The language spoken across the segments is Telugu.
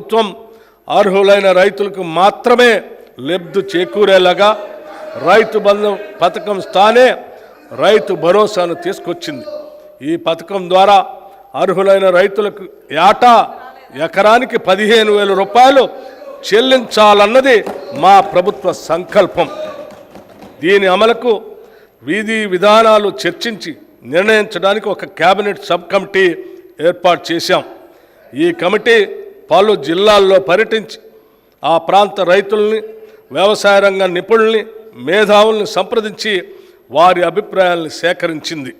ప్రభుత్వం అర్హులైన రైతులకు మాత్రమే లబ్ధి చేకూరేలాగా రైతు బంధు పథకం స్థానే రైతు భరోసాను తీసుకొచ్చింది. ఈ పథకం ద్వారా అర్హులైన రైతులకు ఏటా ఎకరానికి 15,000 రూపాయలు చెల్లించాలన్నది మా ప్రభుత్వ సంకల్పం. దీని అమలుకు విధి విధానాలు చర్చించి నిర్ణయించడానికి ఒక కేబినెట్ సబ్ కమిటీ ఏర్పాటు చేశాం. ఈ కమిటీ పలు జిల్లాల్లో పర్యటించి ఆ ప్రాంత రైతుల్ని, వ్యవసాయ రంగ నిపుణుల్ని, మేధావుల్ని సంప్రదించి వారి అభిప్రాయాలను సేకరించింది.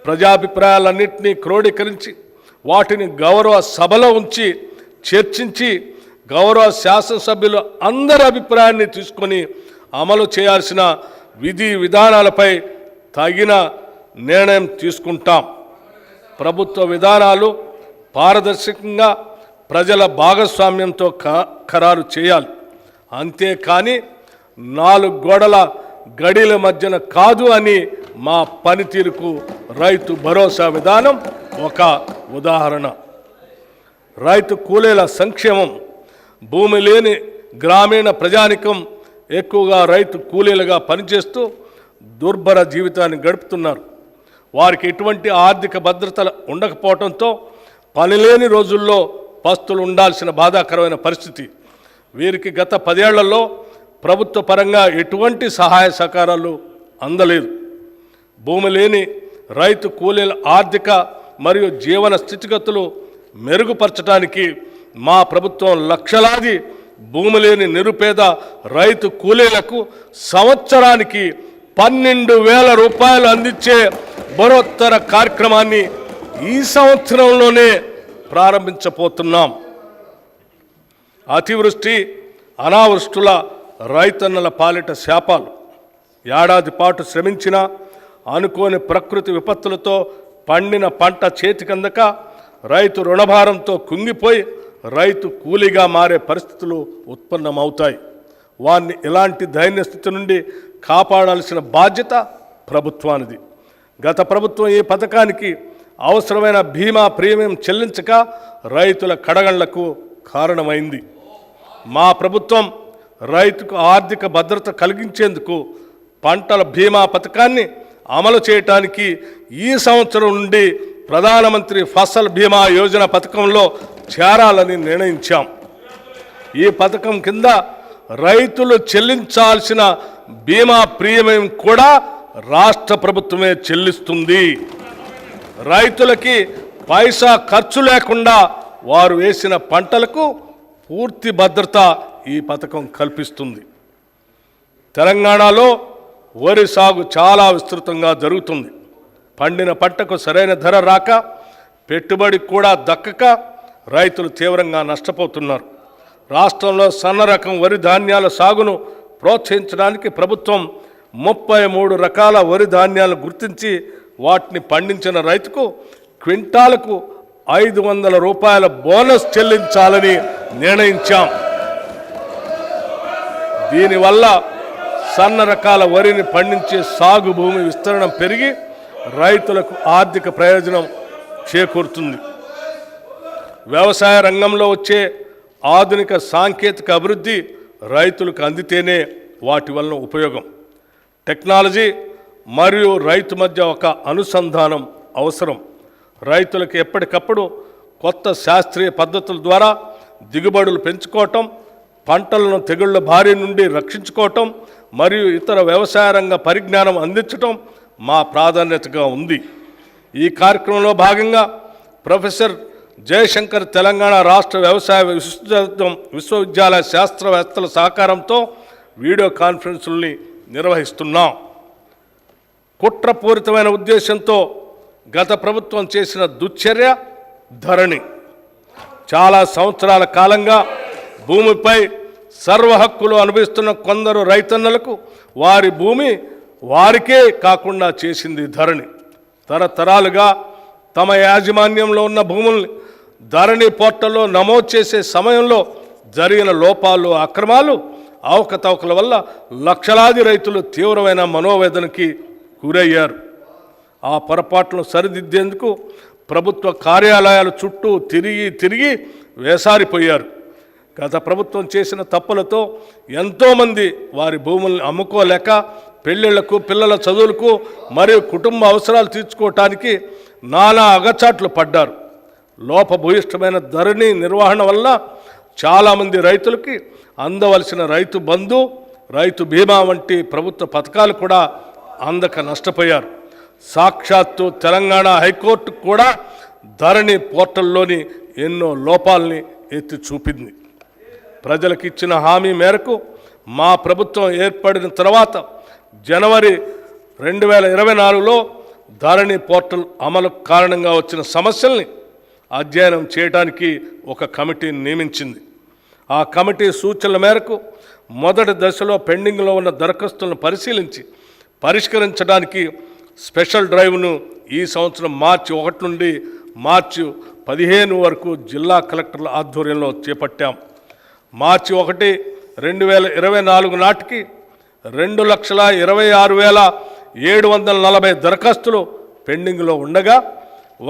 ప్రజాభిప్రాయాలన్నింటినీ క్రోడీకరించి వాటిని గౌరవ సభలో ఉంచి చర్చించి గౌరవ శాసనసభ్యులు అందరి అభిప్రాయాన్ని తీసుకొని అమలు చేయాల్సిన విధి విధానాలపై తగిన నిర్ణయం తీసుకుంటాం. ప్రభుత్వ విధానాలు పారదర్శకంగా ప్రజల భాగస్వామ్యంతో ఖరారు చేయాలి. అంతేకాని 4 గోడల గడిల మధ్యన కాదు అని మా పనితీరుకు రైతు భరోసా విధానం ఒక ఉదాహరణ. రైతు కూలీల సంక్షేమం. భూమి లేని గ్రామీణ ప్రజానికం ఎక్కువగా రైతు కూలీలుగా పనిచేస్తూ దుర్భర జీవితాన్ని గడుపుతున్నారు. వారికి ఎటువంటి ఆర్థిక భద్రత ఉండకపోవడంతో పనిలేని రోజుల్లో పస్తులు ఉండాల్సిన బాధాకరమైన పరిస్థితి. వీరికి గత 10 ఏళ్లలో ప్రభుత్వ పరంగా ఎటువంటి సహాయ సహకారాలు అందలేదు. భూమి లేని రైతు కూలీల ఆర్థిక మరియు జీవన స్థితిగతులు మెరుగుపరచడానికి మా ప్రభుత్వం లక్షలాది భూమి లేని నిరుపేద రైతు కూలీలకు సంవత్సరానికి 12,000 రూపాయలు అందించే బరోత్తర కార్యక్రమాన్ని ఈ సంవత్సరంలోనే ప్రారంభించబోతున్నాం. అతివృష్టి అనావృష్టుల రైతన్నల పాలిట శాపాలు. ఏడాది పాటు శ్రమించిన అనుకోని ప్రకృతి విపత్తులతో పండిన పంట చేతికందక రైతు రుణభారంతో కుంగిపోయి రైతు కూలీగా మారే పరిస్థితులు ఉత్పన్నమవుతాయి. వారిని ఇలాంటి దైన్య స్థితి నుండి కాపాడాల్సిన బాధ్యత ప్రభుత్వానిది. గత ప్రభుత్వం ఈ పథకానికి అవసరమైన బీమా ప్రీమియం చెల్లించక రైతుల కడగళ్లకు కారణమైంది. మా ప్రభుత్వం రైతుకు ఆర్థిక భద్రత కలిగించేందుకు పంటల బీమా పథకాన్ని అమలు చేయటానికి ఈ సంవత్సరం నుండి ప్రధానమంత్రి ఫసల్ బీమా యోజన పథకంలో చేరాలని నిర్ణయించాం. ఈ పథకం కింద రైతులు చెల్లించాల్సిన బీమా ప్రీమియం కూడా రాష్ట్ర ప్రభుత్వమే చెల్లిస్తుంది. రైతులకి పైసా ఖర్చు లేకుండా వారు వేసిన పంటలకు పూర్తి భద్రత ఈ పథకం కల్పిస్తుంది. తెలంగాణలో వరి సాగు చాలా విస్తృతంగా జరుగుతుంది. పండిన పంటకు సరైన ధర రాక, పెట్టుబడి కూడా దక్కక రైతులు తీవ్రంగా నష్టపోతున్నారు. రాష్ట్రంలో సన్న రకం వరి ధాన్యాల సాగును ప్రోత్సహించడానికి ప్రభుత్వం 33 రకాల వరి ధాన్యాలను గుర్తించి వాటిని పండించిన రైతుకు క్వింటాలకు 500 రూపాయల బోనస్ చెల్లించాలని నిర్ణయించాం. దీనివల్ల సన్న రకాల వరిని పండించే సాగు భూమి విస్తరణ పెరిగి రైతులకు ఆర్థిక ప్రయోజనం చేకూరుతుంది. వ్యవసాయ రంగంలో వచ్చే ఆధునిక సాంకేతిక అభివృద్ధి రైతులకు అందితేనే వాటి వలన ఉపయోగం. టెక్నాలజీ మరియు రైతు మధ్య ఒక అనుసంధానం అవసరం. రైతులకు ఎప్పటికప్పుడు కొత్త శాస్త్రీయ పద్ధతుల ద్వారా దిగుబడులు పెంచుకోవటం, పంటలను తెగుళ్ల బారి నుండి రక్షించుకోవటం మరియు ఇతర వ్యవసాయ రంగ పరిజ్ఞానం అందించటం మా ప్రాధాన్యతగా ఉంది. ఈ కార్యక్రమంలో భాగంగా ప్రొఫెసర్ జయశంకర్ తెలంగాణ రాష్ట్ర వ్యవసాయ విశ్వవిద్యాలయ శాస్త్రవేత్తల సహకారంతో వీడియో కాన్ఫరెన్సుల్ని నిర్వహిస్తున్నాం. కుట్రపూరితమైన ఉద్దేశంతో గత ప్రభుత్వం చేసిన దుశ్చర్య ధరణి. చాలా సంవత్సరాల కాలంగా భూమిపై సర్వ హక్కులు అనుభవిస్తున్న కొందరు రైతన్నలకు వారి భూమి వారికే కాకుండా చేసింది ధరణి. తరతరాలుగా తమ యాజమాన్యంలో ఉన్న భూముల్ని ధరణి పోర్టల్లో నమోదు చేసే సమయంలో జరిగిన లోపాలు, అక్రమాలు, అవకతవకల వల్ల లక్షలాది రైతులు తీవ్రమైన మనోవేదనకి గురయ్యారు. ఆ పొరపాట్లను సరిదిద్దేందుకు ప్రభుత్వ కార్యాలయాల చుట్టూ తిరిగి వేసారిపోయారు. గత ప్రభుత్వం చేసిన తప్పులతో ఎంతోమంది వారి భూముల్ని అమ్ముకోలేక పెళ్ళిళ్లకు, పిల్లల చదువులకు మరియు కుటుంబ అవసరాలు తీర్చుకోవటానికి నానా అగచాట్లు పడ్డారు. లోపభూయిష్టమైన ధరణి నిర్వహణ వల్ల చాలామంది రైతులకి అందవలసిన రైతు బంధు, రైతు బీమా వంటి ప్రభుత్వ పథకాలు కూడా అందక నష్టపోయారు. సాక్షాత్తు తెలంగాణ హైకోర్టు కూడా ధరణి పోర్టల్లోని ఎన్నో లోపాలని ఎత్తి చూపింది. ప్రజలకు ఇచ్చిన హామీ మేరకు మా ప్రభుత్వం ఏర్పడిన తర్వాత జనవరి 2024లో ధరణి పోర్టల్ అమలు కారణంగా వచ్చిన సమస్యల్ని అధ్యయనం చేయడానికి ఒక కమిటీని నియమించింది. ఆ కమిటీ సూచనల మేరకు మొదటి దశలో పెండింగ్లో ఉన్న దరఖాస్తులను పరిశీలించి పరిష్కరించడానికి స్పెషల్ డ్రైవ్ను ఈ సంవత్సరం మార్చి 1 నుండి మార్చి 15 వరకు జిల్లా కలెక్టర్ల ఆధ్వర్యంలో చేపట్టాం. మార్చి 1, 2024 నాటికి 2,26,740 దరఖాస్తులు పెండింగ్లో ఉండగా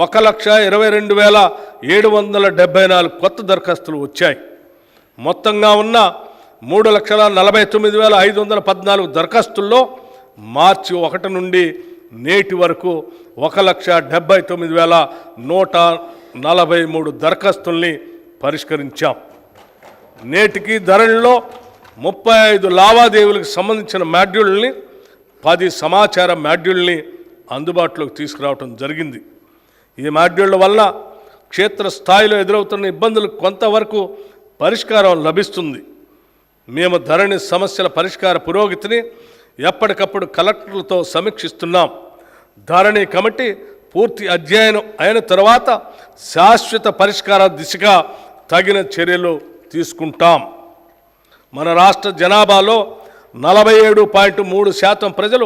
1,22,774 కొత్త దరఖాస్తులు వచ్చాయి. మొత్తంగా ఉన్న 3,49,514 దరఖాస్తుల్లో మార్చి 1 నుండి నేటి వరకు 1,79,143 దరఖాస్తుల్ని పరిష్కరించాం. నేటికి ధరణిలో 35 లావాదేవీలకు సంబంధించిన మాడ్యూల్ని, 10 సమాచార మాడ్యూల్ని అందుబాటులోకి తీసుకురావడం జరిగింది. ఈ మాడ్యూళ్ల వల్ల క్షేత్రస్థాయిలో ఎదురవుతున్న ఇబ్బందులకు కొంతవరకు పరిష్కారం లభిస్తుంది. మేము ధరణి సమస్యల పరిష్కార పురోగతిని ఎప్పటికప్పుడు కలెక్టర్లతో సమీక్షిస్తున్నాం. ధరణి కమిటీ పూర్తి అధ్యయనం అయిన తర్వాత శాశ్వత పరిష్కార దిశగా తగిన చర్యలు తీసుకుంటాం. మన రాష్ట్ర జనాభాలో 47.3% ప్రజలు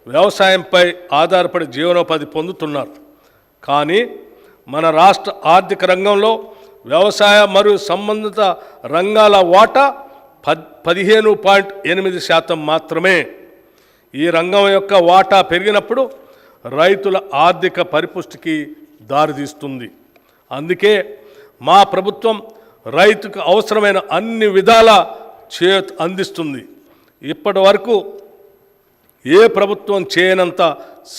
వ్యవసాయంపై ఆధారపడి జీవనోపాధి పొందుతున్నారు. కానీ మన రాష్ట్ర ఆర్థిక రంగంలో వ్యవసాయ మరియు సంబంధిత రంగాల వాటా 15.8% మాత్రమే. ఈ రంగం యొక్క వాటా పెరిగినప్పుడు రైతుల ఆర్థిక పరిపుష్టికి దారితీస్తుంది. అందుకే మా ప్రభుత్వం రైతుకు అవసరమైన అన్ని విధాల చేయూత అందిస్తుంది. ఇప్పటి వరకు ఏ ప్రభుత్వం చేయనంత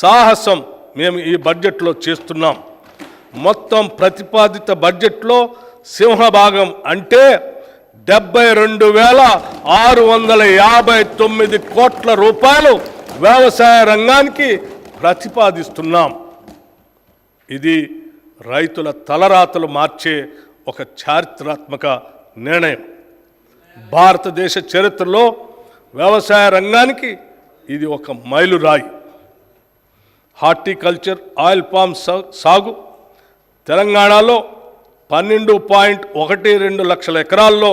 సాహసం మేము ఈ బడ్జెట్లో చేస్తున్నాం. మొత్తం ప్రతిపాదిత బడ్జెట్లో సింహభాగం అంటే 72,659 కోట్ల రూపాయలు వ్యవసాయ రంగానికి ప్రతిపాదిస్తున్నాం. ఇది రైతుల తలరాతలు మార్చే ఒక చారిత్రాత్మక నిర్ణయం. భారతదేశ చరిత్రలో వ్యవసాయ రంగానికి ఇది ఒక మైలురాయి. హార్టికల్చర్, ఆయిల్ పామ్ సాగు తెలంగాణలో 12.12 లక్షల ఎకరాల్లో,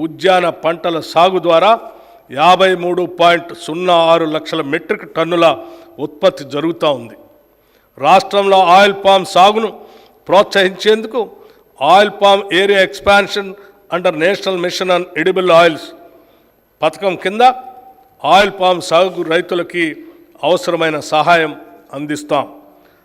ఉద్యాన పంటల సాగు ద్వారా 53.06 లక్షల మెట్రిక్ టన్నుల ఉత్పత్తి జరుగుతూ ఉంది. రాష్ట్రంలో ఆయిల్ పామ్ సాగును ప్రోత్సహించేందుకు oil palm area expansion under national mission on edible oils పథకం కింద ఆయిల్ పామ్ సాగు రైతులకి అవసరమైన సహాయం అందిస్తాం.